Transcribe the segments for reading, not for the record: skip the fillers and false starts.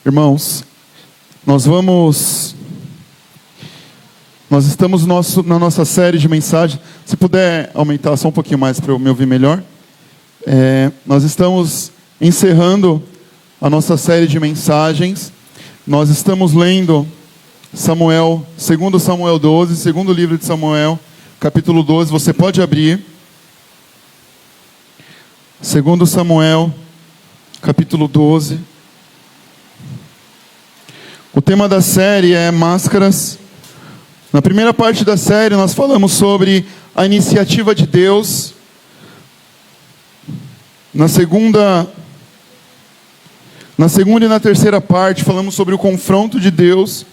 Irmãos, nós estamos na nossa série de mensagens. Se puder aumentar só um pouquinho mais para eu me ouvir melhor. Nós estamos encerrando a nossa série de mensagens. Nós estamos lendo Samuel, 2 Samuel 12, segundo livro de Samuel, capítulo 12. Você pode abrir. 2 Samuel, capítulo 12. O tema da série é máscaras. Na primeira parte da série nós falamos sobre a iniciativa de Deus. Na segunda e na terceira parte falamos sobre o confronto de Deus.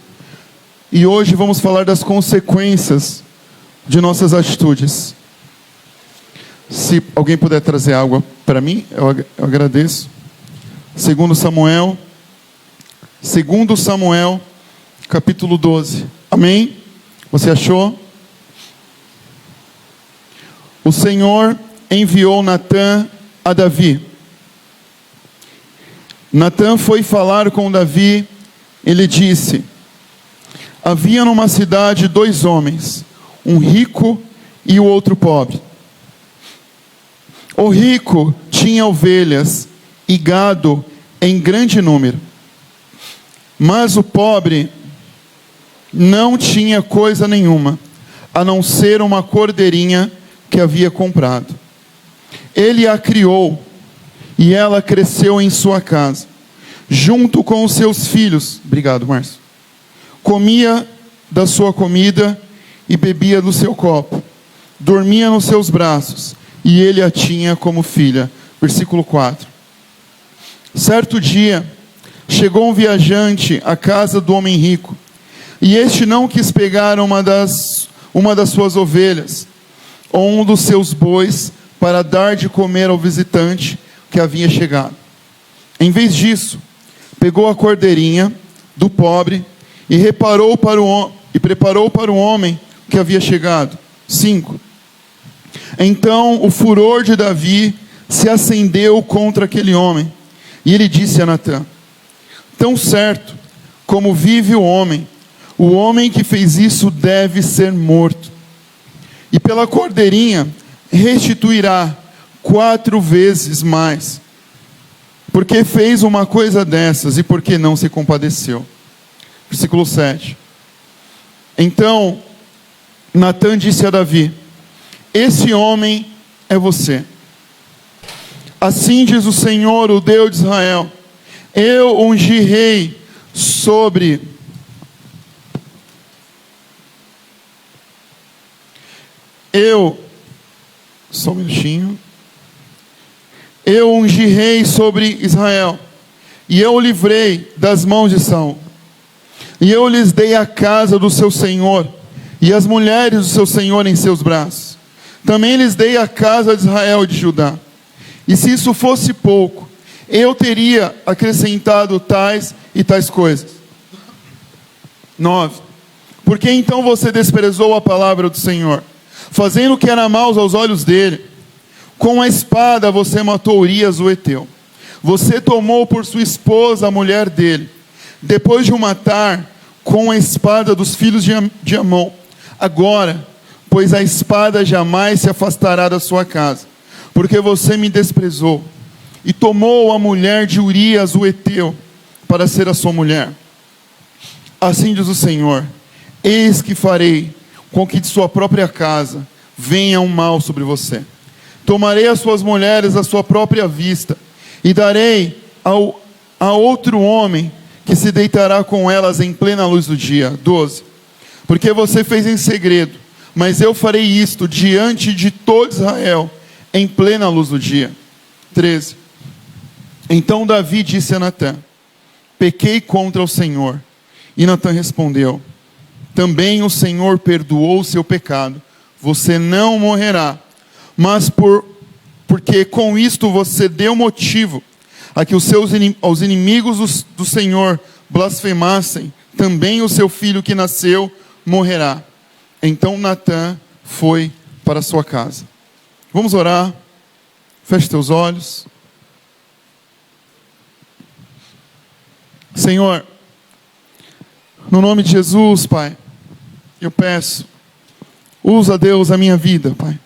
E hoje vamos falar das consequências de nossas atitudes. Se alguém puder trazer água para mim, eu agradeço. 2 Samuel, capítulo 12. Amém? Você achou? O Senhor enviou Natã a Davi. Natã foi falar com Davi. Ele disse: havia numa cidade 2 homens, um rico e o outro pobre. O rico tinha ovelhas e gado em grande número, mas o pobre não tinha coisa nenhuma, a não ser uma cordeirinha que havia comprado. Ele a criou, e ela cresceu em sua casa, junto com os seus filhos. Obrigado, Márcio. Comia da sua comida e bebia do seu copo. Dormia nos seus braços, e ele a tinha como filha. Versículo 4. Certo dia, chegou um viajante à casa do homem rico, e este não quis pegar uma das suas ovelhas, ou um dos seus bois, para dar de comer ao visitante que havia chegado. Em vez disso, pegou a cordeirinha do pobre e preparou para o homem que havia chegado. 5. Então o furor de Davi se acendeu contra aquele homem, e ele disse a Natã: tão certo como vive o homem que fez isso deve ser morto. E pela cordeirinha restituirá 4 vezes mais, porque fez uma coisa dessas e porque não se compadeceu. Versículo 7. Então Natã disse a Davi: esse homem é você. Assim diz o Senhor, o Deus de Israel: eu ungi rei sobre só um minutinho. Eu ungi rei sobre Israel, e eu o livrei das mãos de Saul. E eu lhes dei a casa do seu senhor, e as mulheres do seu senhor em seus braços. Também lhes dei a casa de Israel e de Judá. E se isso fosse pouco, eu teria acrescentado tais e tais coisas. 9. Por que então você desprezou a palavra do Senhor, fazendo o que era mal aos olhos dele? Com a espada você matou Urias o Heteu. Você tomou por sua esposa a mulher dele, depois de o matar com a espada dos filhos de Amon. Agora, pois a espada jamais se afastará da sua casa, porque você me desprezou, e tomou a mulher de Urias o Heteu para ser a sua mulher. Assim diz o Senhor: eis que farei com que de sua própria casa venha um mal sobre você. Tomarei as suas mulheres à sua própria vista, e darei a outro homem que se deitará com elas em plena luz do dia. 12. Porque você fez em segredo, mas eu farei isto diante de todo Israel, em plena luz do dia. 13. Então Davi disse a Natã: pequei contra o Senhor. E Natã respondeu: também o Senhor perdoou o seu pecado, você não morrerá. Mas porque com isto você deu motivo a que os inimigos do Senhor blasfemassem, também o seu filho que nasceu morrerá. Então Natã foi para sua casa. Vamos orar. Feche teus olhos. Senhor, no nome de Jesus, Pai, eu peço, usa, Deus, a minha vida, Pai.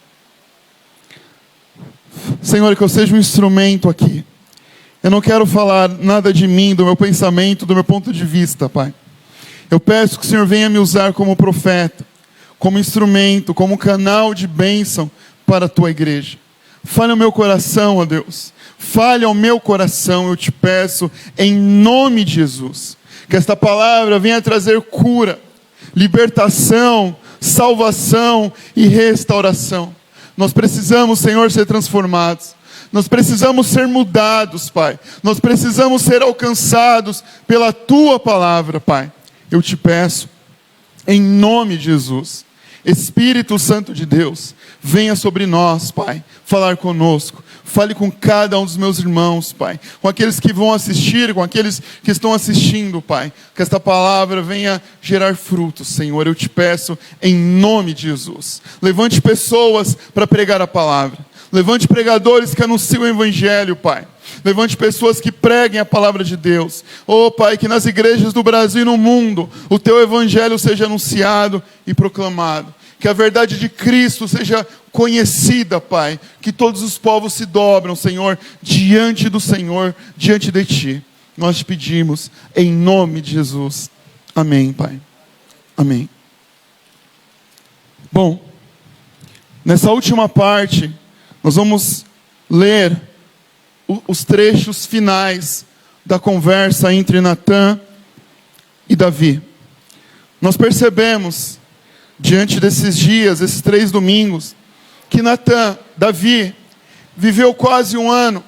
Senhor, que eu seja um instrumento aqui. Eu não quero falar nada de mim, do meu pensamento, do meu ponto de vista, Pai. Eu peço que o Senhor venha me usar como profeta, como instrumento, como canal de bênção para a Tua igreja. Fale ao meu coração, ó Deus. Fale ao meu coração, eu te peço, em nome de Jesus. Que esta palavra venha trazer cura, libertação, salvação e restauração. Nós precisamos, Senhor, ser transformados. Nós precisamos ser mudados, Pai. Nós precisamos ser alcançados pela Tua palavra, Pai. Eu te peço, em nome de Jesus. Espírito Santo de Deus, venha sobre nós, Pai, falar conosco. Fale com cada um dos meus irmãos, Pai. Com aqueles que vão assistir, com aqueles que estão assistindo, Pai. Que esta palavra venha gerar frutos, Senhor. Eu te peço em nome de Jesus. Levante pessoas para pregar a palavra. Levante pregadores que anunciam o Evangelho, Pai. Levante pessoas que preguem a palavra de Deus. Oh, Pai, que nas igrejas do Brasil e no mundo o Teu Evangelho seja anunciado e proclamado. Que a verdade de Cristo seja conhecida, Pai. Que todos os povos se dobram, Senhor, diante do Senhor, diante de Ti. Nós te pedimos em nome de Jesus. Amém, Pai. Amém. Bom, nessa última parte, nós vamos ler os trechos finais da conversa entre Natã e Davi. Nós percebemos, diante desses dias, esses 3 domingos, que Davi, viveu quase um ano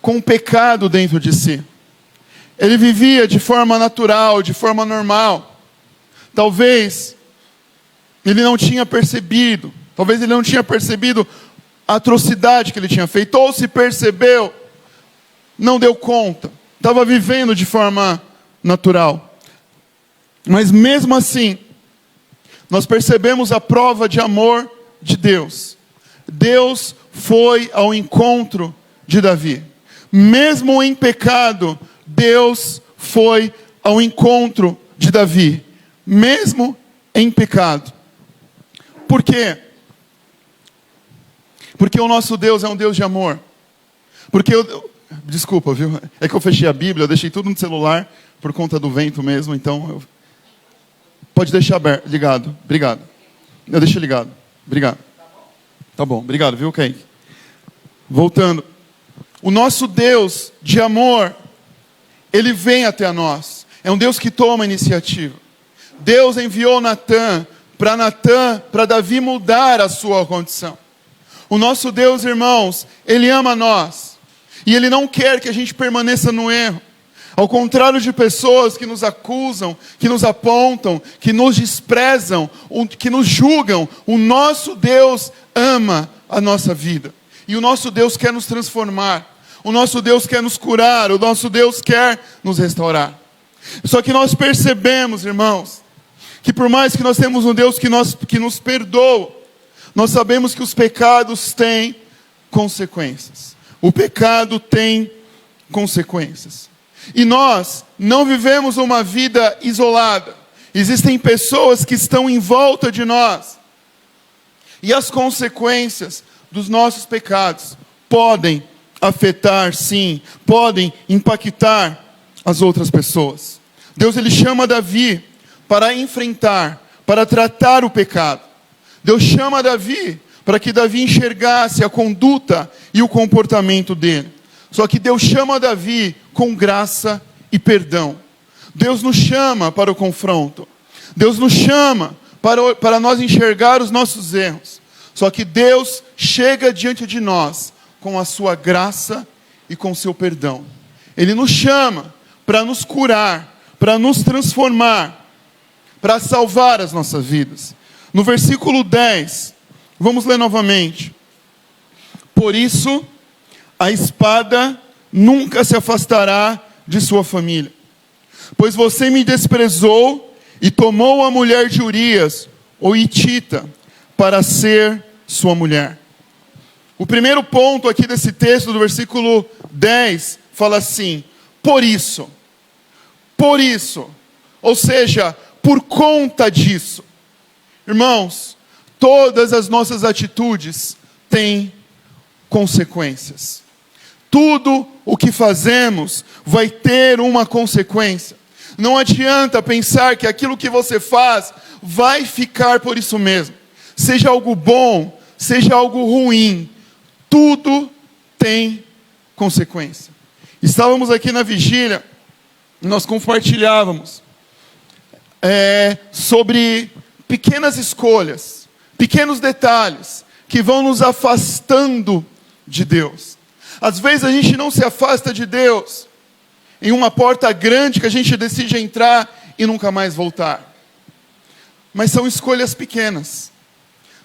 com o pecado dentro de si. Ele vivia de forma natural, de forma normal. Talvez ele não tinha percebido a atrocidade que ele tinha feito, ou se percebeu, não deu conta, estava vivendo de forma natural. Mas mesmo assim, nós percebemos a prova de amor de Deus. Deus foi ao encontro de Davi. Mesmo em pecado, Deus foi ao encontro de Davi. Mesmo em pecado. Por quê? Porque o nosso Deus é um Deus de amor. Desculpa, viu? É que eu fechei a Bíblia, eu deixei tudo no celular, por conta do vento mesmo, então... Pode deixar ligado, obrigado. Eu deixei ligado, obrigado. Tá bom, obrigado, viu, Kaique? Voltando. O nosso Deus de amor, Ele vem até nós. É um Deus que toma iniciativa. Deus enviou para Davi mudar a sua condição. O nosso Deus, irmãos, Ele ama nós. E Ele não quer que a gente permaneça no erro. Ao contrário de pessoas que nos acusam, que nos apontam, que nos desprezam, que nos julgam, o nosso Deus ama a nossa vida. E o nosso Deus quer nos transformar. O nosso Deus quer nos curar. O nosso Deus quer nos restaurar. Só que nós percebemos, irmãos, que por mais que nós temos um Deus que nos perdoa, nós sabemos que os pecados têm consequências. O pecado tem consequências. E nós não vivemos uma vida isolada. Existem pessoas que estão em volta de nós. E as consequências dos nossos pecados podem afetar, sim, podem impactar as outras pessoas. Deus, Ele chama Davi para enfrentar, para tratar o pecado. Deus chama Davi para que Davi enxergasse a conduta e o comportamento dele. Só que Deus chama Davi com graça e perdão. Deus nos chama para o confronto. Deus nos chama para nós enxergar os nossos erros. Só que Deus chega diante de nós com a sua graça e com o seu perdão. Ele nos chama para nos curar, para nos transformar, para salvar as nossas vidas. No versículo 10, vamos ler novamente. Por isso, a espada nunca se afastará de sua família. Pois você me desprezou e tomou a mulher de Urias, o hitita, para ser sua mulher. O primeiro ponto aqui desse texto, do versículo 10, fala assim: por isso. Por isso, ou seja, por conta disso. Irmãos, todas as nossas atitudes têm consequências. Tudo o que fazemos vai ter uma consequência. Não adianta pensar que aquilo que você faz vai ficar por isso mesmo. Seja algo bom, seja algo ruim, tudo tem consequência. Estávamos aqui na vigília, nós compartilhávamos sobre pequenas escolhas, pequenos detalhes que vão nos afastando de Deus. Às vezes a gente não se afasta de Deus em uma porta grande que a gente decide entrar e nunca mais voltar. Mas são escolhas pequenas,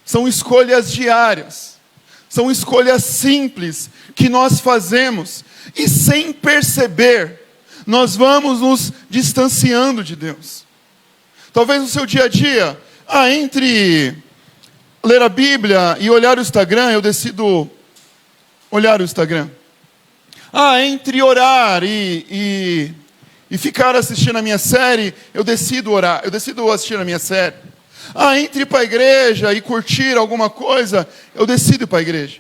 são escolhas diárias, são escolhas simples que nós fazemos e sem perceber, nós vamos nos distanciando de Deus. Talvez no seu dia a dia, entre ler a Bíblia e olhar o Instagram, eu decido olhar o Instagram. Entre orar e ficar assistindo a minha série, eu decido orar, eu decido assistir a minha série. Entre ir para a igreja e curtir alguma coisa, eu decido ir para a igreja.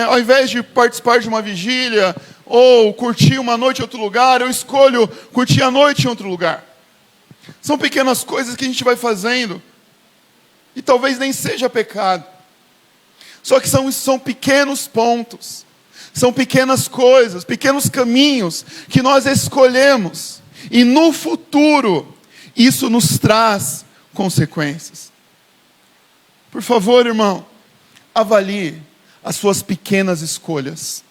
Ao invés de participar de uma vigília, ou curtir uma noite em outro lugar, eu escolho curtir a noite em outro lugar. São pequenas coisas que a gente vai fazendo, e talvez nem seja pecado. Só que são pequenos pontos, são pequenas coisas, pequenos caminhos que nós escolhemos. E no futuro, isso nos traz consequências. Por favor, irmão, avalie as suas pequenas escolhas.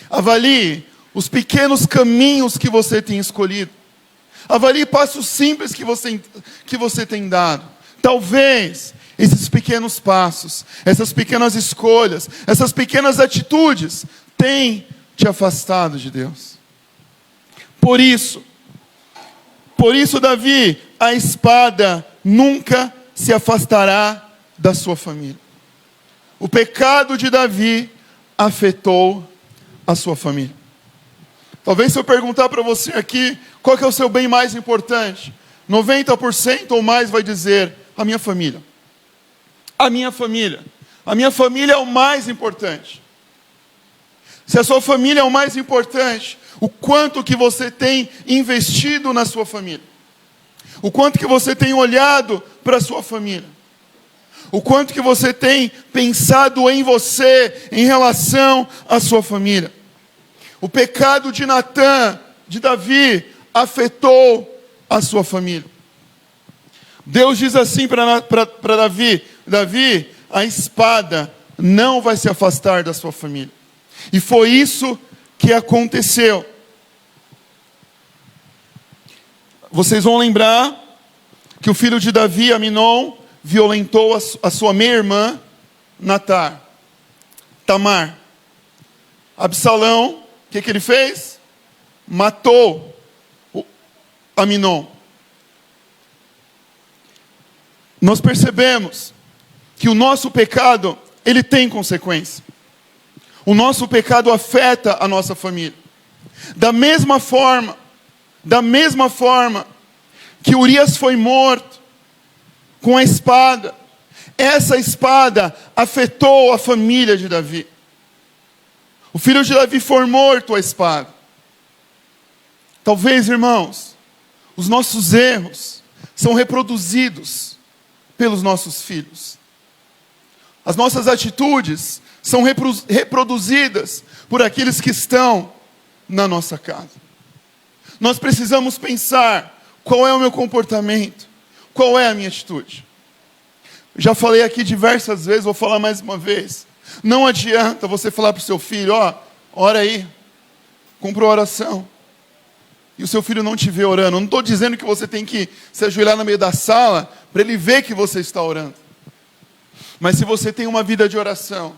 Avalie os pequenos caminhos que você tem escolhido. Avalie passos simples que você tem dado. Talvez esses pequenos passos, essas pequenas escolhas, essas pequenas atitudes tenham te afastado de Deus. Por isso, Davi, a espada nunca se afastará da sua família. O pecado de Davi afetou a sua família. Talvez se eu perguntar para você aqui, qual que é o seu bem mais importante? 90% ou mais vai dizer, a minha família. A minha família. A minha família é o mais importante. Se a sua família é o mais importante, o quanto que você tem investido na sua família. O quanto que você tem olhado para a sua família. O quanto que você tem pensado em você em relação à sua família. O pecado de Natã, de Davi, afetou a sua família. Deus diz assim para Davi: Davi, a espada não vai se afastar da sua família. E foi isso que aconteceu. Vocês vão lembrar que o filho de Davi, Aminon, violentou a sua meia-irmã, Tamar. Absalão, o que ele fez? Matou Aminon. Nós percebemos que o nosso pecado, ele tem consequência. O nosso pecado afeta a nossa família. Da mesma forma que Urias foi morto com a espada, essa espada afetou a família de Davi. O filho de Davi foi morto à espada. Talvez, irmãos, os nossos erros são reproduzidos pelos nossos filhos. As nossas atitudes são reproduzidas por aqueles que estão na nossa casa. Nós precisamos pensar, qual é o meu comportamento? Qual é a minha atitude? Já falei aqui diversas vezes, vou falar mais uma vez. Não adianta você falar para o seu filho, ora aí, cumpra a oração. E o seu filho não te vê orando. Eu não estou dizendo que você tem que se ajoelhar no meio da sala para ele ver que você está orando. Mas se você tem uma vida de oração,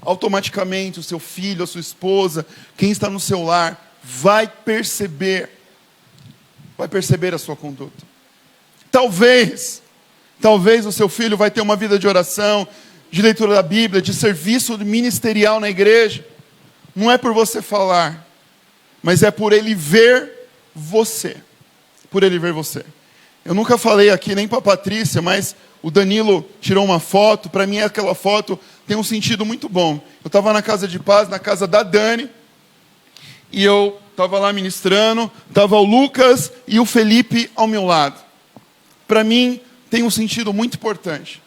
automaticamente o seu filho, a sua esposa, quem está no seu lar, vai perceber a sua conduta. Talvez o seu filho vai ter uma vida de oração, de leitura da Bíblia, de serviço ministerial na igreja. Não é por você falar, mas é por ele ver você. Por ele ver você. Eu nunca falei aqui nem para a Patrícia, mas o Danilo tirou uma foto. Para mim, aquela foto tem um sentido muito bom. Eu estava na casa de paz, na casa da Dani, e eu estava lá ministrando, estava o Lucas e o Felipe ao meu lado. Para mim, tem um sentido muito importante.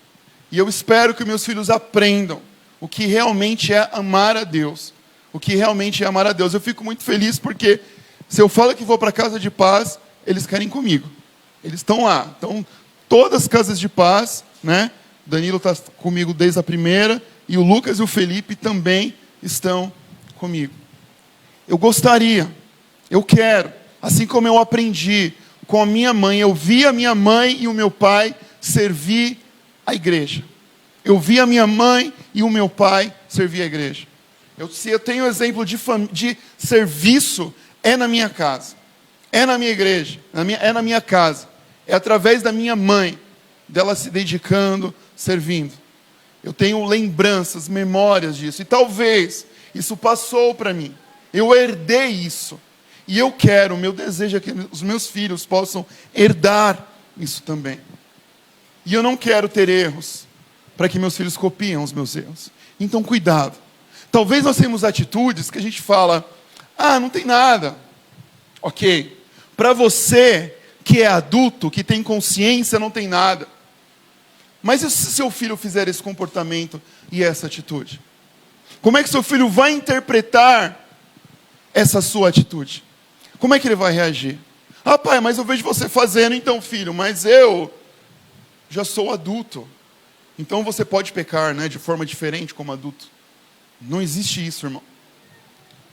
E eu espero que meus filhos aprendam o que realmente é amar a Deus. O que realmente é amar a Deus. Eu fico muito feliz porque se eu falo que vou para a casa de paz, eles querem comigo. Eles estão lá. Então, todas as casas de paz, né? Danilo está comigo desde a primeira, e o Lucas e o Felipe também estão comigo. Eu gostaria, eu quero, assim como eu aprendi com a minha mãe, eu vi a minha mãe e o meu pai servir a igreja. Eu vi a minha mãe e o meu pai servir a igreja. Se eu tenho exemplo de serviço, é na minha casa. É na minha igreja, é na minha casa. É através da minha mãe, dela se dedicando, servindo. Eu tenho lembranças, memórias disso. E talvez isso passou para mim. Eu herdei isso. E eu quero, o meu desejo é que os meus filhos possam herdar isso também. E eu não quero ter erros para que meus filhos copiem os meus erros. Então, cuidado. Talvez nós tenhamos atitudes que a gente fala, não tem nada. Ok. Para você que é adulto, que tem consciência, não tem nada. Mas e se seu filho fizer esse comportamento e essa atitude? Como é que seu filho vai interpretar essa sua atitude? Como é que ele vai reagir? Pai, mas eu vejo você fazendo, então filho, mas eu já sou adulto. Então você pode pecar, né, de forma diferente como adulto. Não existe isso, irmão.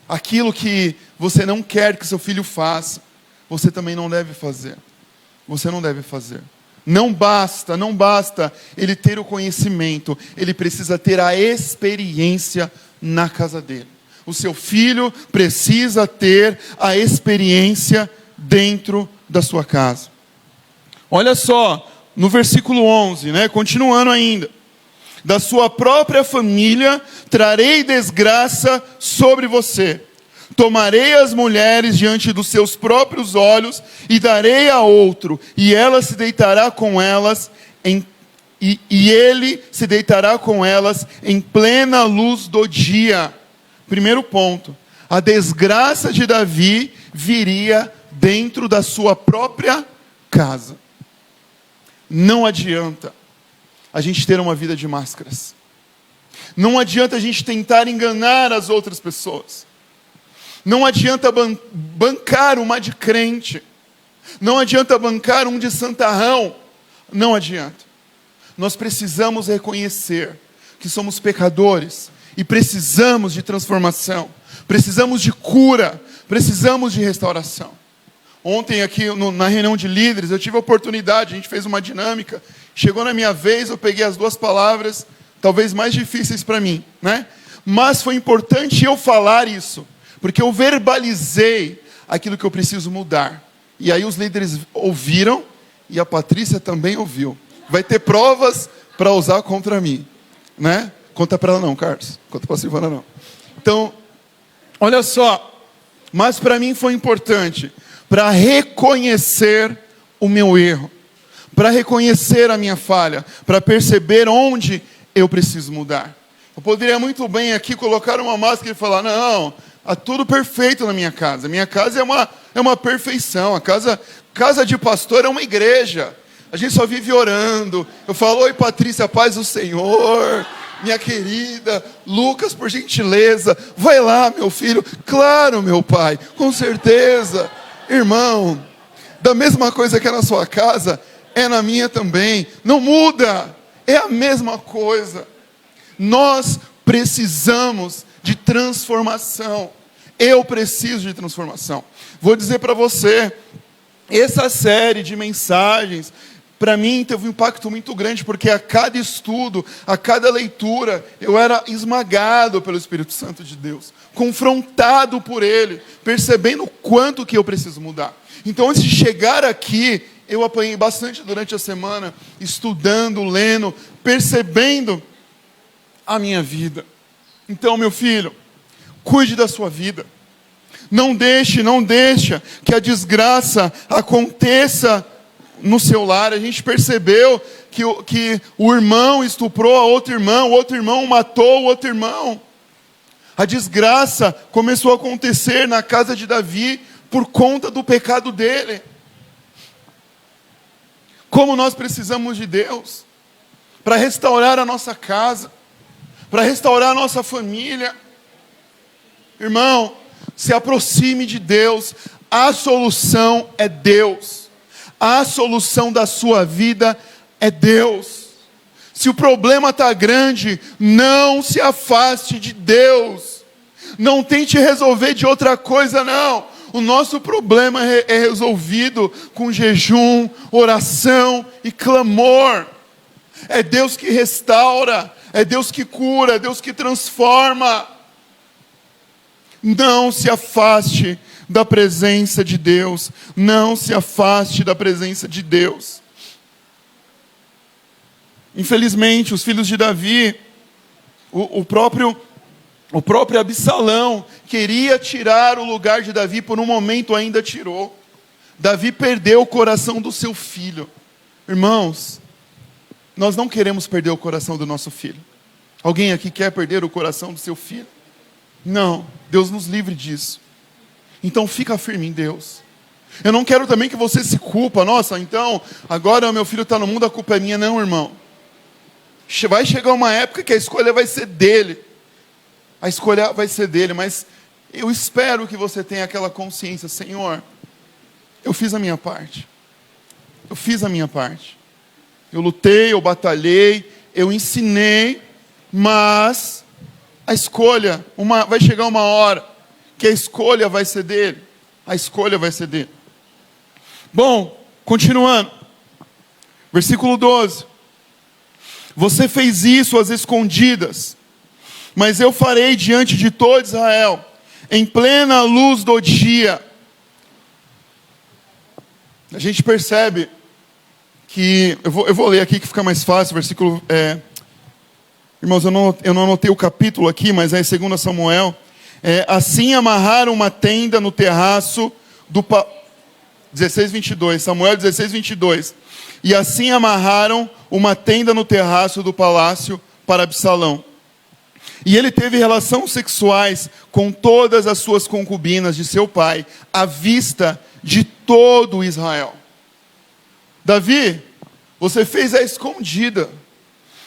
Aquilo que você não quer que seu filho faça, você também não deve fazer. Você não deve fazer. Não basta ele ter o conhecimento, ele precisa ter a experiência na casa dele. O seu filho precisa ter a experiência dentro da sua casa. Olha só, no versículo 11, né, continuando ainda. Da sua própria família trarei desgraça sobre você. Tomarei as mulheres diante dos seus próprios olhos e darei a outro, e ela se deitará com elas e ele se deitará com elas em plena luz do dia. Primeiro ponto, a desgraça de Davi viria dentro da sua própria casa. Não adianta a gente ter uma vida de máscaras. Não adianta a gente tentar enganar as outras pessoas. Não adianta bancar uma de crente. Não adianta bancar um de santarrão. Não adianta. Nós precisamos reconhecer que somos pecadores e precisamos de transformação. Precisamos de cura. Precisamos de restauração. Ontem aqui na reunião de líderes eu tive a oportunidade, a gente fez uma dinâmica. Chegou na minha vez, eu peguei as duas palavras talvez mais difíceis para mim, né? Mas foi importante eu falar isso. Porque eu verbalizei aquilo que eu preciso mudar. E aí os líderes ouviram e a Patrícia também ouviu. Vai ter provas para usar contra mim. Né? Conta para ela não, Carlos. Conta para a Silvana não. Então, olha só. Mas para mim foi importante. Para reconhecer o meu erro. Para reconhecer a minha falha. Para perceber onde eu preciso mudar. Eu poderia muito bem aqui colocar uma máscara e falar, não... Há tudo perfeito na minha casa. Minha casa é uma perfeição. A casa de pastor é uma igreja. A gente só vive orando. Eu falo, oi Patrícia, paz do Senhor. Minha querida, Lucas, por gentileza, vai lá, meu filho. Claro, meu pai, com certeza. Irmão, da mesma coisa que é na sua casa, é na minha também. Não muda. É a mesma coisa. Nós precisamos de transformação. Eu preciso de transformação. Vou dizer para você, essa série de mensagens, para mim teve um impacto muito grande, porque a cada estudo, a cada leitura, eu era esmagado pelo Espírito Santo de Deus, confrontado por Ele, percebendo o quanto que eu preciso mudar. Então, antes de chegar aqui, eu apanhei bastante durante a semana, estudando, lendo, percebendo a minha vida. Então, meu filho, cuide da sua vida. Não deixa que a desgraça aconteça no seu lar. A gente percebeu que o irmão estuprou a outro irmão, o outro irmão matou o outro irmão. A desgraça começou a acontecer na casa de Davi por conta do pecado dele. Como nós precisamos de Deus para restaurar a nossa casa, para restaurar a nossa família. Irmão, se aproxime de Deus. A solução é Deus. A solução da sua vida é Deus. Se o problema está grande, não se afaste de Deus. Não tente resolver de outra coisa, não. O nosso problema é resolvido com jejum, oração e clamor. É Deus que restaura, é Deus que cura, é Deus que transforma. Não se afaste da presença de Deus. Não se afaste da presença de Deus. Infelizmente, os filhos de Davi, o próprio Absalão queria tirar o lugar de Davi, por um momento ainda tirou. Davi perdeu o coração do seu filho. Irmãos, nós não queremos perder o coração do nosso filho. Alguém aqui quer perder o coração do seu filho? Não, Deus nos livre disso. Então fica firme em Deus. Eu não quero também que você se culpa. Nossa, então agora meu filho está no mundo, a culpa é minha. Não, irmão. Vai chegar uma época que a escolha vai ser dele. A escolha vai ser dele, mas eu espero que você tenha aquela consciência. Senhor, eu fiz a minha parte. Eu fiz a minha parte. Eu lutei, eu batalhei, eu ensinei, mas a escolha, vai chegar uma hora que a escolha vai ser dele. A escolha vai ser dele. Bom, continuando. Versículo 12. Você fez isso às escondidas, mas eu farei diante de todo Israel, em plena luz do dia. A gente percebe que, eu vou ler aqui que fica mais fácil, versículo... irmãos, eu não anotei o capítulo aqui, mas é em 2 Samuel. Assim amarraram uma tenda no terraço do... 16:22, Samuel 16:22. E assim amarraram uma tenda no terraço do palácio para Absalão. E ele teve relações sexuais com todas as suas concubinas de seu pai, à vista de todo Israel. Davi, você fez a escondida,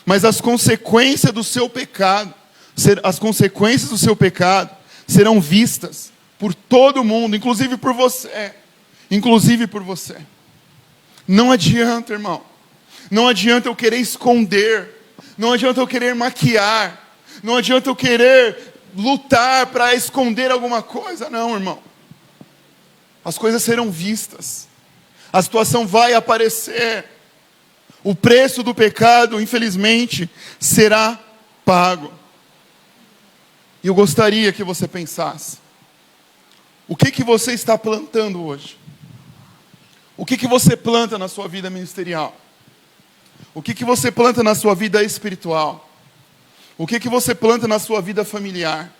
mas as consequências do seu pecado serão vistas por todo mundo, inclusive por você. Inclusive por você. Não adianta, irmão. Não adianta eu querer esconder. Não adianta eu querer maquiar. Não adianta eu querer lutar para esconder alguma coisa. Não, irmão. As coisas serão vistas. A situação vai aparecer. O preço do pecado, infelizmente, será pago. E eu gostaria que você pensasse. O que você está plantando hoje? O que você planta na sua vida ministerial? O que você planta na sua vida espiritual? O que você planta na sua vida familiar?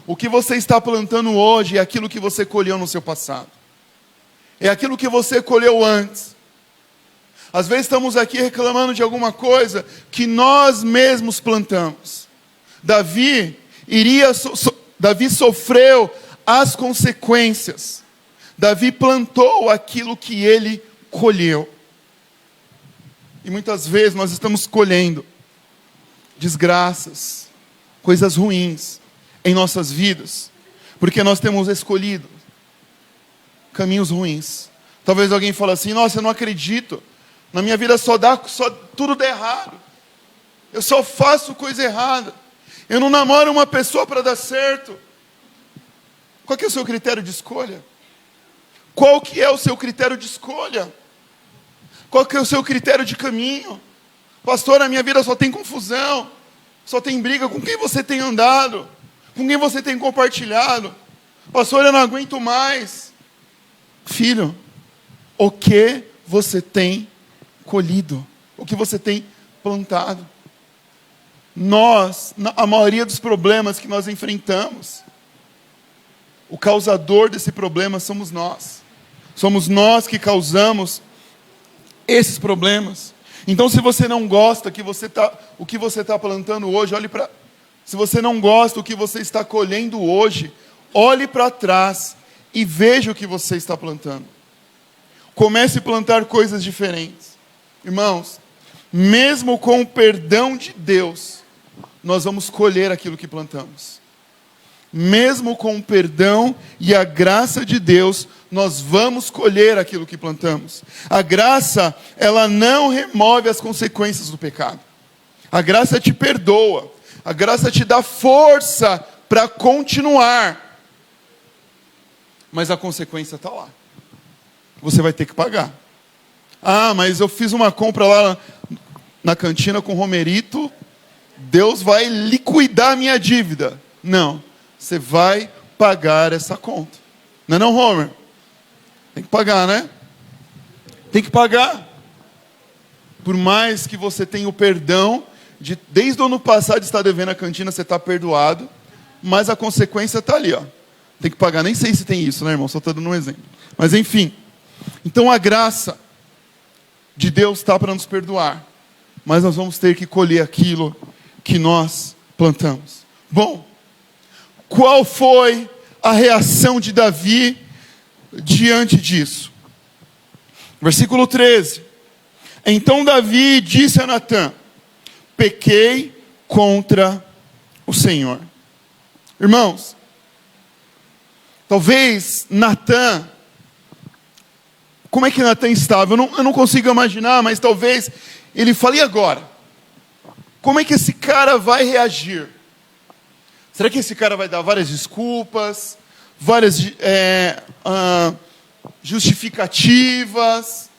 O que você está plantando hoje é aquilo que você colheu no seu passado. É aquilo que você colheu antes. Às vezes estamos aqui reclamando de alguma coisa que nós mesmos plantamos. Davi sofreu as consequências. Davi plantou aquilo que ele colheu. E muitas vezes nós estamos colhendo desgraças, coisas ruins em nossas vidas, porque nós temos escolhido caminhos ruins. Talvez alguém fale assim: nossa, eu não acredito, na minha vida só tudo dá errado, eu só faço coisa errada, eu não namoro uma pessoa para dar certo. Qual que é o seu critério de escolha? Qual que é o seu critério de escolha? Qual que é o seu critério de caminho? Pastor, na minha vida só tem confusão, só tem briga. Com quem você tem andado? Com quem você tem compartilhado? Pastor, eu não aguento mais. Filho, o que você tem colhido? O que você tem plantado? A maioria dos problemas que nós enfrentamos, o causador desse problema somos nós. Somos nós que causamos esses problemas. Então, se você não gosta o que você está plantando hoje, olhe para... Se você não gosta do que você está colhendo hoje, olhe para trás e veja o que você está plantando. Comece a plantar coisas diferentes. Irmãos, mesmo com o perdão de Deus, nós vamos colher aquilo que plantamos. Mesmo com o perdão e a graça de Deus, nós vamos colher aquilo que plantamos. A graça, ela não remove as consequências do pecado. A graça te perdoa. A graça te dá força para continuar. Mas a consequência está lá. Você vai ter que pagar. Ah, mas eu fiz uma compra lá na cantina com Romerito, Deus vai liquidar a minha dívida. Não, você vai pagar essa conta. Não é não, Homer? Tem que pagar, né? Tem que pagar. Por mais que você tenha o perdão, desde o ano passado está devendo a cantina, você está perdoado, mas a consequência está ali, ó. Tem que pagar, nem sei se tem isso, né, irmão? Só estou dando um exemplo. Mas enfim, então a graça de Deus está para nos perdoar, mas nós vamos ter que colher aquilo que nós plantamos. Bom, qual foi a reação de Davi diante disso? Versículo 13. Então Davi disse a Natã: pequei contra o Senhor. Irmãos, talvez Natã, como é que Natã estava? Eu não consigo imaginar, mas talvez ele fale: e agora? Como é que esse cara vai reagir? Será que esse cara vai dar várias desculpas, várias justificativas?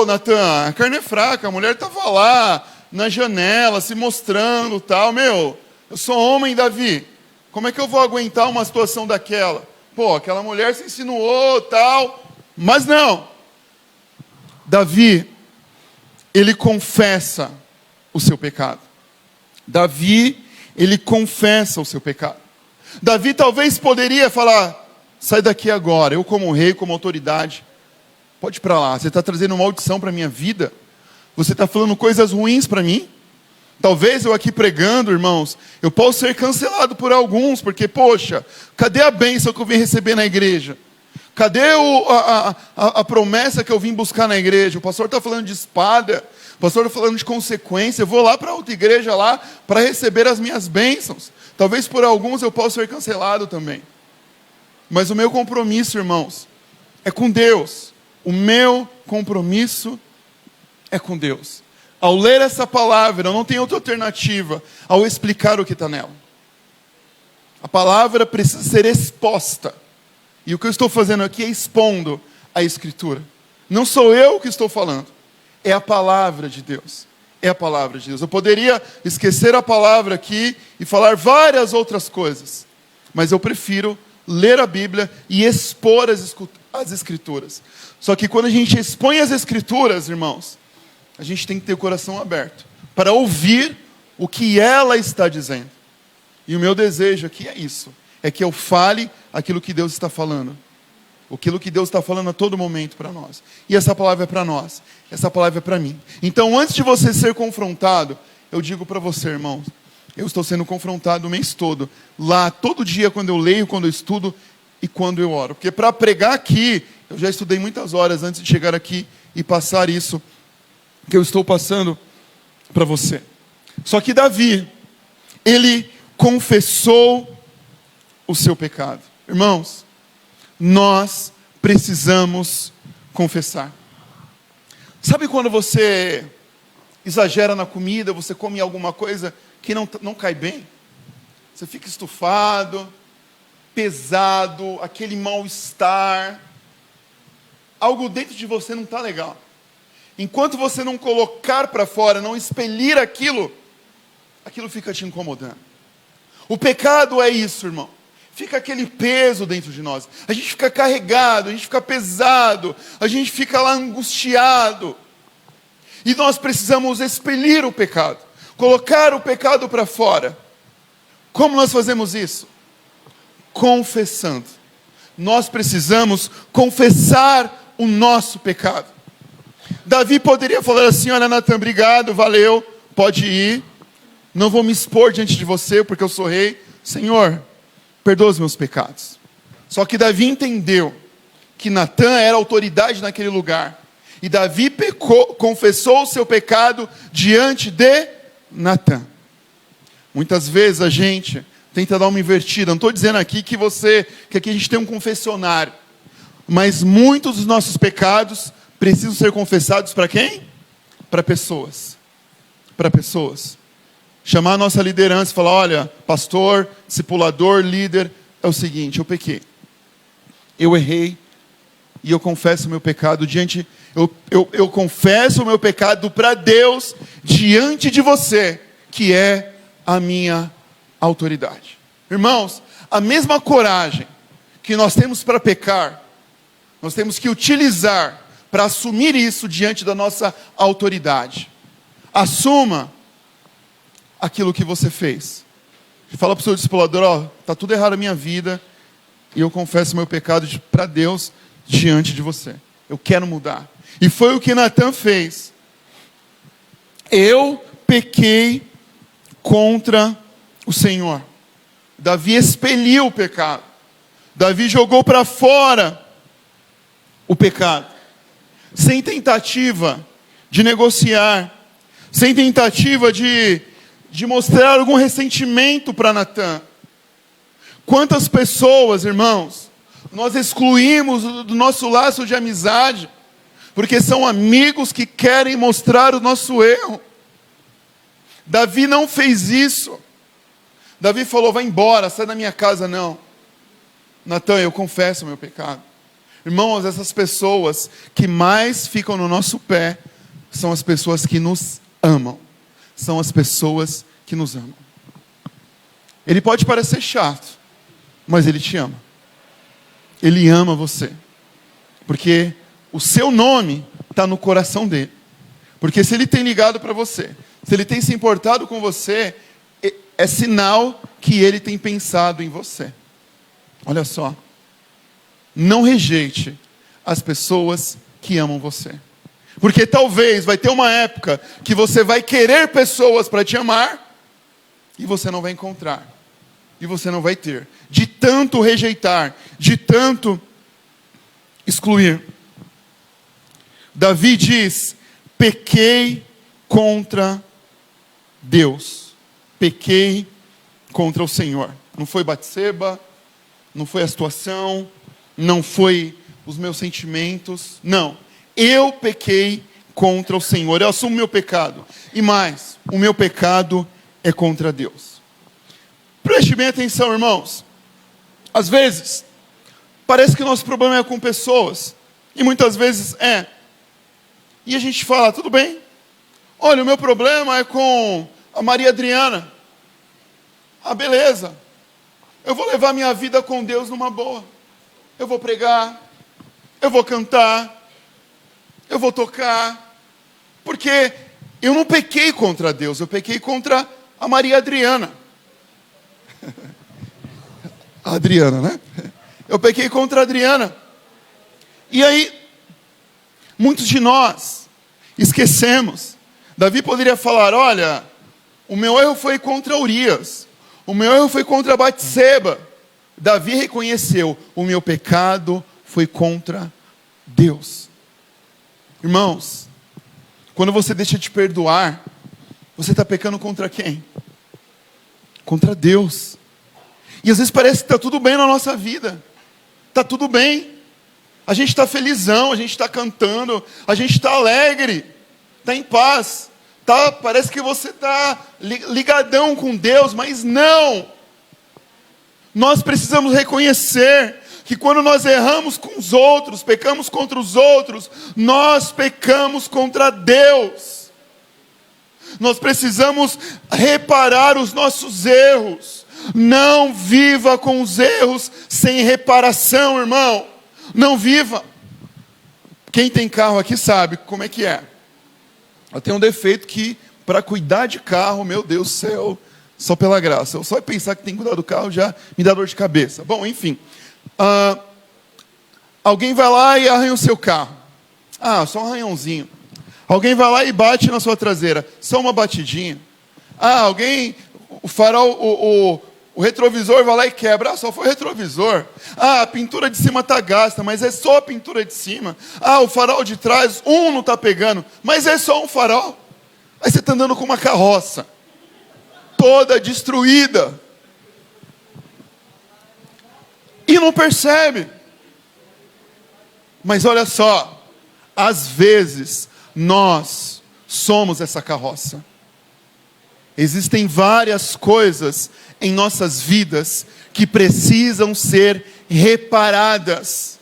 Natã, a carne é fraca, a mulher estava lá na janela se mostrando, tal. Eu sou homem, Davi. Como é que eu vou aguentar uma situação daquela? Aquela mulher se insinuou, tal. Mas não. Davi, ele confessa o seu pecado. Davi, ele confessa o seu pecado. Davi talvez poderia falar: sai daqui agora, eu como rei, como autoridade, pode ir para lá, você está trazendo maldição para a minha vida, você está falando coisas ruins para mim. Talvez eu aqui pregando, irmãos, eu posso ser cancelado por alguns, porque, poxa, cadê a bênção que eu vim receber na igreja? Cadê a promessa que eu vim buscar na igreja? O pastor está falando de espada, o pastor está falando de consequência, eu vou lá para outra igreja lá para receber as minhas bênçãos. Talvez por alguns eu possa ser cancelado também. Mas o meu compromisso, irmãos, é com Deus. O meu compromisso é com Deus. Ao ler essa palavra, eu não tenho outra alternativa ao explicar o que está nela. A palavra precisa ser exposta. E o que eu estou fazendo aqui é expondo a Escritura. Não sou eu que estou falando. É a palavra de Deus. É a palavra de Deus. Eu poderia esquecer a palavra aqui e falar várias outras coisas. Mas eu prefiro ler a Bíblia e expor as Escrituras. Só que quando a gente expõe as Escrituras, irmãos, a gente tem que ter o coração aberto para ouvir o que ela está dizendo. E o meu desejo aqui é isso. É que eu fale aquilo que Deus está falando. Aquilo que Deus está falando a todo momento para nós. E essa palavra é para nós. Essa palavra é para mim. Então, antes de você ser confrontado, eu digo para você, irmãos, eu estou sendo confrontado o mês todo. Lá, todo dia, quando eu leio, quando eu estudo e quando eu oro. Porque para pregar aqui, eu já estudei muitas horas antes de chegar aqui e passar isso que eu estou passando para você. Só que Davi, ele confessou o seu pecado. Irmãos, nós precisamos confessar. Sabe quando você exagera na comida, você come alguma coisa que não cai bem? Você fica estufado, pesado, aquele mal-estar. Algo dentro de você não está legal. Enquanto você não colocar para fora, não expelir aquilo fica te incomodando. O pecado é isso, irmão. Fica aquele peso dentro de nós. A gente fica carregado, a gente fica pesado, a gente fica lá angustiado. E nós precisamos expelir o pecado, colocar o pecado para fora. Como nós fazemos isso? confessando. Nós precisamos confessar o nosso pecado. Davi poderia falar assim: olha, Natan, obrigado, valeu, pode ir. Não vou me expor diante de você, porque eu sou rei. Senhor, perdoa os meus pecados. Só que Davi entendeu que Natan era autoridade naquele lugar. E Davi confessou o seu pecado diante de Natan. Muitas vezes a gente tenta dar uma invertida. Não estou dizendo aqui que aqui a gente tem um confessionário. Mas muitos dos nossos pecados precisam ser confessados para quem? Para pessoas. Para pessoas. Chamar a nossa liderança e falar: olha, pastor, discipulador, líder, é o seguinte, eu pequei. Eu errei. E eu confesso o meu pecado diante... Eu confesso o meu pecado para Deus diante de você, que é a minha autoridade. Irmãos, a mesma coragem que nós temos para pecar, nós temos que utilizar para assumir isso diante da nossa autoridade. Assuma aquilo que você fez. Fala para o seu discipulador: ó, está tudo errado na minha vida, e eu confesso o meu pecado para Deus diante de você. Eu quero mudar. E foi o que Natan fez. Eu pequei contra o Senhor. Davi expeliu o pecado. Davi jogou para fora o pecado. Sem tentativa de negociar. Sem tentativa de mostrar algum ressentimento para Natan. Quantas pessoas, irmãos, nós excluímos do nosso laço de amizade, porque são amigos que querem mostrar o nosso erro. Davi não fez isso. Davi falou: vai embora, sai da minha casa. Não. Natan, eu confesso o meu pecado. Irmãos, essas pessoas que mais ficam no nosso pé são as pessoas que nos amam. São as pessoas que nos amam. Ele pode parecer chato, mas ele te ama. Ele ama você. Porque o seu nome está no coração dele. Porque se ele tem ligado para você, se ele tem se importado com você, é sinal que ele tem pensado em você. Olha só. Não rejeite as pessoas que amam você. Porque talvez vai ter uma época que você vai querer pessoas para te amar e você não vai encontrar. E você não vai ter. De tanto rejeitar, de tanto excluir. Davi diz: pequei contra Deus. Pequei contra o Senhor. Não foi Batseba, não foi a situação, não foi os meus sentimentos. Não. Eu pequei contra o Senhor. Eu assumo meu pecado. E mais, o meu pecado é contra Deus. Preste bem atenção, irmãos. Às vezes, parece que o nosso problema é com pessoas. E muitas vezes é. E a gente fala: tudo bem. Olha, o meu problema é com a Maria Adriana. Ah, beleza. Eu vou levar minha vida com Deus numa boa. Eu vou pregar. Eu vou cantar. Eu vou tocar. Porque eu não pequei contra Deus. Eu pequei contra a Maria Adriana. A Adriana, né? Eu pequei contra a Adriana. E aí, muitos de nós esquecemos. Davi poderia falar: olha, o meu erro foi contra Urias. O meu erro foi contra Batseba. Davi reconheceu: o meu pecado foi contra Deus. Irmãos, quando você deixa de perdoar, você está pecando contra quem? Contra Deus. E às vezes parece que está tudo bem na nossa vida. Está tudo bem. A gente está felizão, a gente está cantando, a gente está alegre, está em paz. Parece que você está ligadão com Deus, mas não. Nós precisamos reconhecer que quando nós erramos com os outros, pecamos contra os outros, nós pecamos contra Deus. Nós precisamos reparar os nossos erros. Não viva com os erros sem reparação, irmão. Não viva. Quem tem carro aqui sabe como é que é. Eu tenho um defeito que, para cuidar de carro, meu Deus do céu, Só pela graça. Só pensar que tem que cuidar do carro já me dá dor de cabeça. Bom, enfim. Alguém vai lá e arranha o seu carro. Só um arranhãozinho. Alguém vai lá e bate na sua traseira. Só uma batidinha. O farol, o retrovisor vai lá e quebra. Só foi o retrovisor. A pintura de cima está gasta, mas é só a pintura de cima. O farol de trás, não está pegando, mas é só um farol. Aí você está andando com uma carroça, toda destruída. E não percebe. Mas olha só, às vezes nós somos essa carroça. Existem várias coisas em nossas vidas que precisam ser reparadas.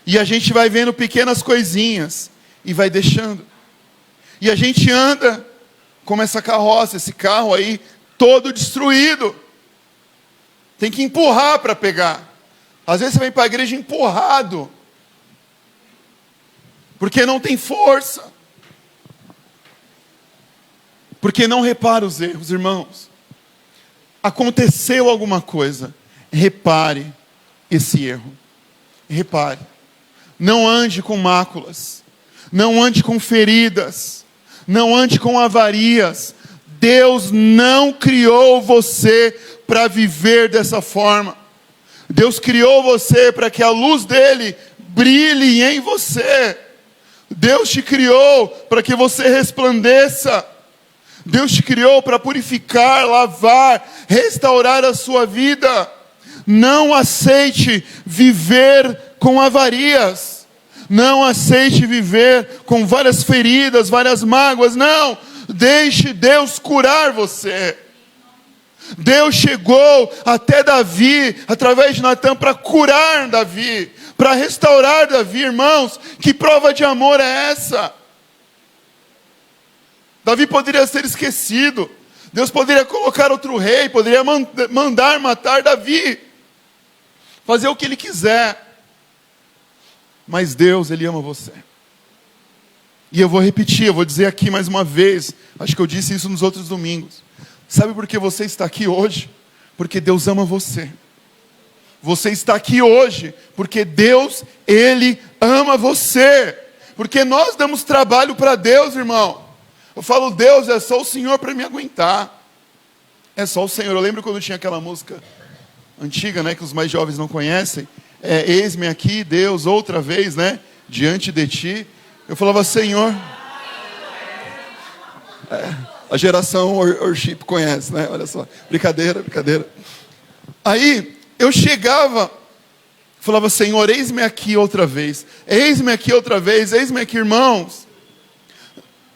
E a gente vai vendo pequenas coisinhas e vai deixando. E a gente anda como essa carroça, esse carro aí, todo destruído. Tem que empurrar para pegar. Às vezes você vem para a igreja empurrado, porque não tem força. Porque não repara os erros, irmãos. Aconteceu alguma coisa, repare esse erro. Repare. Não ande com máculas. Não ande com feridas. Não ande com avarias. Deus não criou você para viver dessa forma. Deus criou você para que a luz dele brilhe em você. Deus te criou para que você resplandeça. Deus te criou para purificar, lavar, restaurar a sua vida. Não aceite viver com avarias. Não aceite viver com várias feridas, várias mágoas. Não, deixe Deus curar você. Deus chegou até Davi, através de Natã, para curar Davi, para restaurar Davi, irmãos. Que prova de amor é essa? Davi poderia ser esquecido. Deus poderia colocar outro rei, poderia mandar matar Davi, fazer o que ele quiser. Mas Deus, ele ama você. E eu vou repetir, eu vou dizer aqui mais uma vez, acho que eu disse isso nos outros domingos. Sabe por que você está aqui hoje? Porque Deus ama você. Você está aqui hoje porque Deus, ele ama você. Porque nós damos trabalho para Deus, irmão. Eu falo, Deus, é só o Senhor para me aguentar. É só o Senhor. Eu lembro quando tinha aquela música antiga, né, que os mais jovens não conhecem. Eis-me aqui, Deus, outra vez, né, diante de ti. Eu falava, Senhor. A geração worship conhece, né? Olha só. Brincadeira. Aí, eu chegava, falava, Senhor, eis-me aqui outra vez. Eis-me aqui outra vez. Eis-me aqui, irmãos.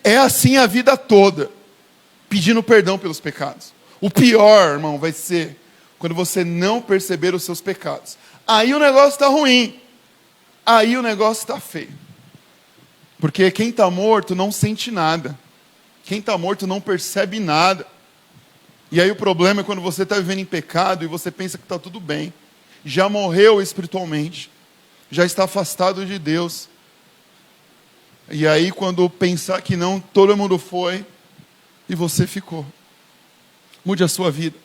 É assim a vida toda, pedindo perdão pelos pecados. O pior, irmão, vai ser quando você não perceber os seus pecados. Aí o negócio está ruim. Aí o negócio está feio. Porque quem está morto não sente nada. Quem está morto não percebe nada. E aí o problema é quando você está vivendo em pecado e você pensa que está tudo bem. Já morreu espiritualmente. Já está afastado de Deus. E aí quando pensar que não, todo mundo foi e você ficou. Mude a sua vida.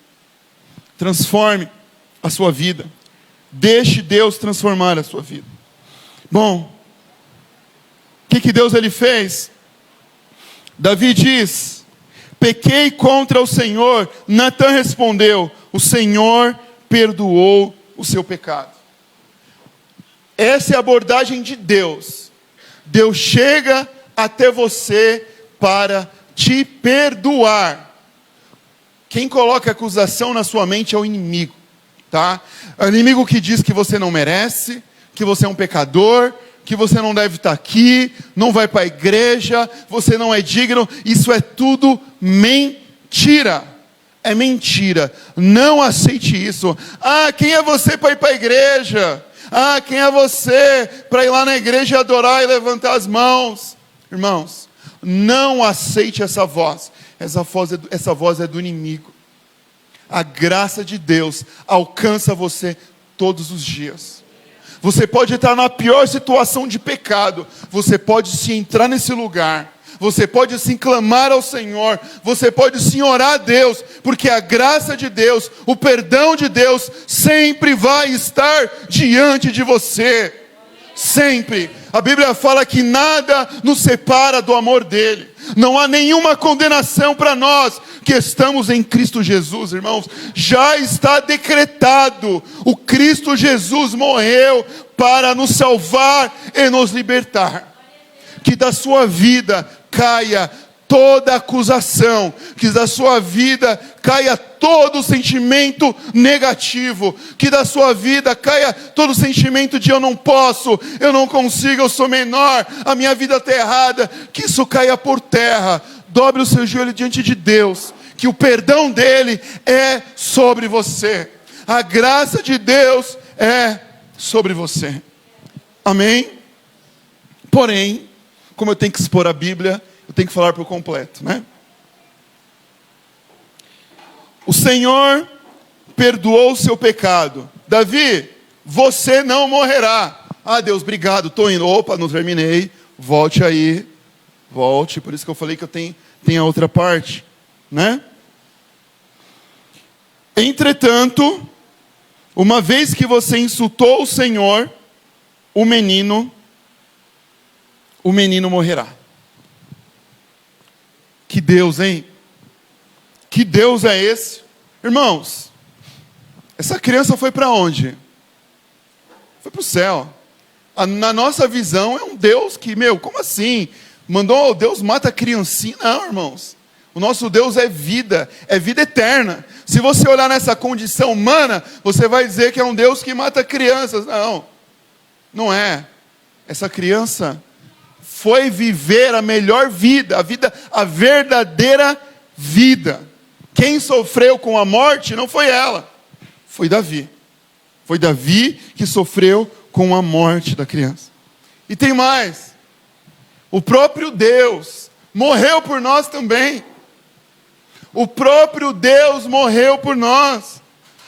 Transforme a sua vida. Deixe Deus transformar a sua vida. Bom, o que Deus ele fez? Davi diz, pequei contra o Senhor. Natã respondeu, o Senhor perdoou o seu pecado. Essa é a abordagem de Deus. Deus chega até você para te perdoar. Quem coloca acusação na sua mente é o inimigo, tá? É o inimigo que diz que você não merece, que você é um pecador, que você não deve estar aqui, não vai para a igreja, você não é digno. Isso é tudo mentira. É mentira. Não aceite isso. Quem é você para ir para a igreja? Quem é você para ir lá na igreja e adorar e levantar as mãos? Irmãos, não aceite essa voz. Essa voz é do inimigo. A graça de Deus alcança você todos os dias. Você pode estar na pior situação de pecado. Você pode se entrar nesse lugar. Você pode sim clamar ao Senhor, você pode sim orar a Deus, porque a graça de Deus, o perdão de Deus, sempre vai estar diante de você. Sempre. A Bíblia fala que nada nos separa do amor dele. Não há nenhuma condenação para nós que estamos em Cristo Jesus, irmãos. Já está decretado. O Cristo Jesus morreu para nos salvar e nos libertar. Que da sua vida caia toda acusação, que da sua vida caia todo sentimento negativo, que da sua vida caia todo sentimento de eu não posso, eu não consigo, eu sou menor, a minha vida está errada, que isso caia por terra. Dobre o seu joelho diante de Deus, que o perdão dele é sobre você, a graça de Deus é sobre você. Amém? Porém, como eu tenho que expor a Bíblia, eu tenho que falar por completo, né? O Senhor perdoou o seu pecado. Davi, você não morrerá. Ah, Deus, obrigado, estou indo. Opa, não terminei. Volte aí. Volte. Por isso que eu falei que eu tenho a outra parte, né? Entretanto, uma vez que você insultou o Senhor, o menino morrerá. Que Deus, hein? Que Deus é esse? Irmãos, essa criança foi para onde? Foi para o céu. Na nossa visão é um Deus que, como assim? Mandou, Deus mata a criancinha? Não, irmãos. O nosso Deus é vida eterna. Se você olhar nessa condição humana, você vai dizer que é um Deus que mata crianças. Não, não é. Essa criança foi viver a melhor vida, a verdadeira vida. Quem sofreu com a morte não foi ela, foi Davi. Foi Davi que sofreu com a morte da criança. E tem mais. O próprio Deus morreu por nós também. O próprio Deus morreu por nós.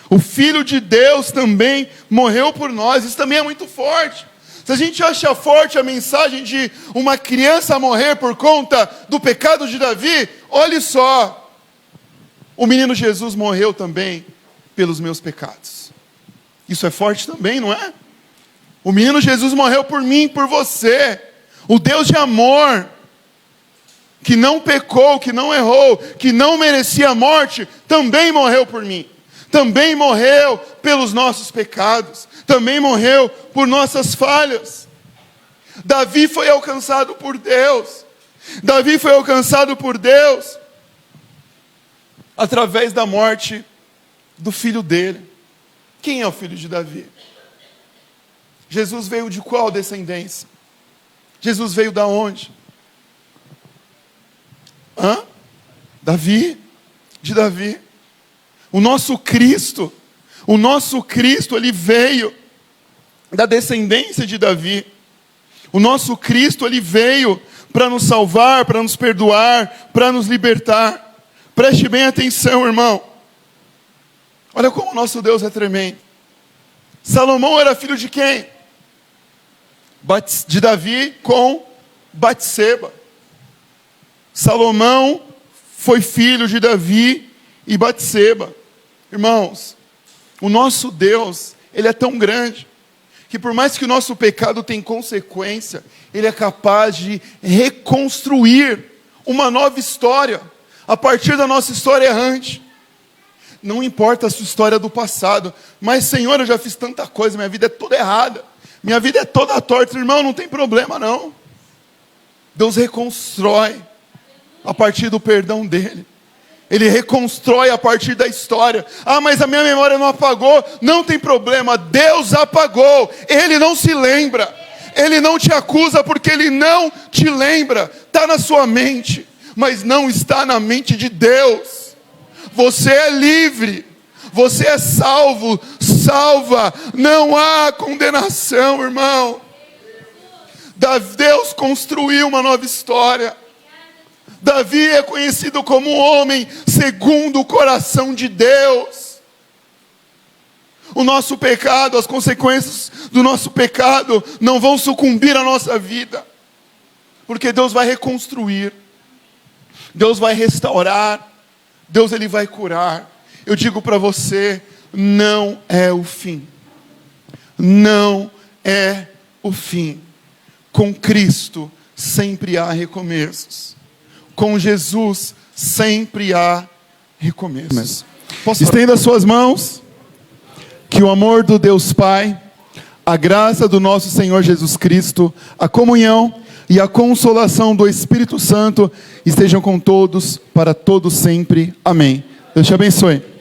O Filho de Deus também morreu por nós. Isso também é muito forte. Se a gente acha forte a mensagem de uma criança morrer por conta do pecado de Davi, olhe só, o menino Jesus morreu também pelos meus pecados. Isso é forte também, não é? O menino Jesus morreu por mim, por você. O Deus de amor, que não pecou, que não errou, que não merecia a morte, também morreu por mim. Também morreu pelos nossos pecados. Também morreu por nossas falhas. Davi foi alcançado por Deus. Davi foi alcançado por Deus através da morte do filho dele. Quem é o filho de Davi? Jesus veio de qual descendência? Jesus veio da onde? De Davi. O nosso Cristo, ele veio da descendência de Davi. O nosso Cristo, ele veio para nos salvar, para nos perdoar, para nos libertar. Preste bem atenção, irmão. Olha como o nosso Deus é tremendo. Salomão era filho de quem? De Davi com Batseba. Salomão foi filho de Davi e Batseba. Irmãos, o nosso Deus, ele é tão grande, que por mais que o nosso pecado tenha consequência, ele é capaz de reconstruir uma nova história, a partir da nossa história errante. Não importa a sua história do passado, mas Senhor, eu já fiz tanta coisa, minha vida é toda errada, minha vida é toda torta, irmão, não tem problema não. Deus reconstrói a partir do perdão dele. Ele reconstrói a partir da história. Ah, mas a minha memória não apagou. Não tem problema, Deus apagou. Ele não se lembra. Ele não te acusa porque ele não te lembra. Está na sua mente, mas não está na mente de Deus. Você é livre. Você é salvo. Salva. Não há condenação, irmão. Deus construiu uma nova história. Davi é conhecido como um homem segundo o coração de Deus. O nosso pecado, as consequências do nosso pecado não vão sucumbir à nossa vida. Porque Deus vai reconstruir, Deus vai restaurar, Deus ele vai curar. Eu digo para você, não é o fim. Não é o fim. Com Cristo sempre há recomeços. Com Jesus sempre há recomeços. Estenda suas mãos. Que o amor do Deus Pai, a graça do nosso Senhor Jesus Cristo, a comunhão e a consolação do Espírito Santo estejam com todos, para todos sempre. Amém. Deus te abençoe.